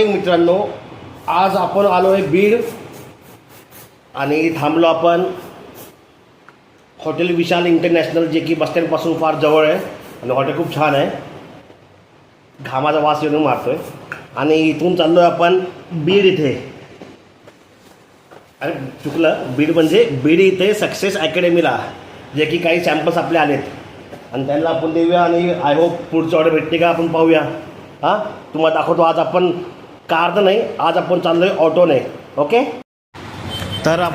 मित्रांनो, आज आपण आलो आहे बीड आणि थांबलो आपण हॉटेल विशाल इंटरनॅशनल, जे की बसस्टँडपासून फार जवळ आहे आणि हॉटेल खूप छान आहे. घामाचा वास येऊन मारतोय आणि इथून चाललो आहे आपण बीड इथे. अरे चुकलं, बीड म्हणजे बीड इथे सक्सेस अकॅडमीला, जे की काही सॅम्पल्स आपले आलेत आणि त्यांना आपण देऊया आणि आय होप पुढची ऑर्डर भेटते का आपण पाहूया. हां, तुम्हाला दाखवतो. आज आपण कार नाही, आज आपण चाललो आहे ऑटोने. ओके, तर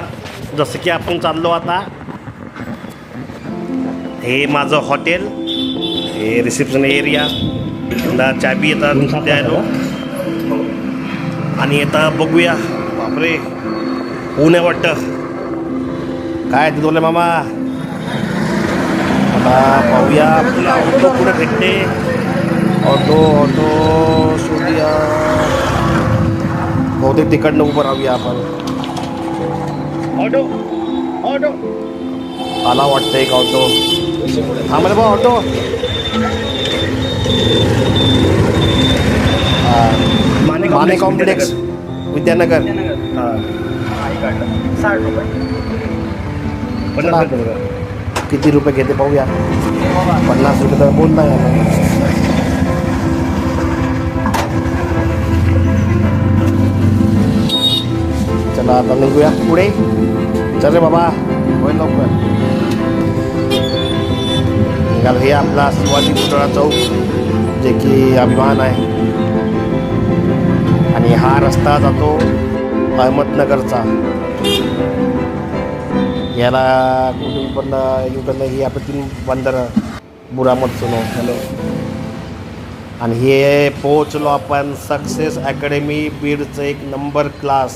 जसं की आपण चाललो आता, हे माझं हॉटेल, हे रिसेप्शन एरिया, चाबी येतात द्यायलो आणि आता बघूया. बापरे, ऊन आहे वाटतं. काय तिथं मामा, आता पाहूया आपला ऑटो कुठे भेटते. ऑटो शोधूया. बहुतेक तिकडनं उभं राहूया आपण. ऑटो आला वाटतं एक ऑटो. थांबलं बा ऑटो. माने कॉम्प्लेक्स विद्यानगर. हां, 60 रुपये. 50 रुपये. किती रुपये घेते पाहूया. 50 रुपये तर बोलता यार. चला आता निघूया पुढे. चल रे बाबा, होईल लवकर. निघाल. हे आपला शिवाजी पुतळा चौक, जे की अभिमान आहे, आणि हा रस्ता जातो अहमदनगरचा. याला कुठून पण युटर्न ही आपण 3 बंदर बुरा मत सुनो. हॅलो, आणि हे पोहोचलो आपण सक्सेस अकॅडमी बीडचं 1 नंबर क्लास.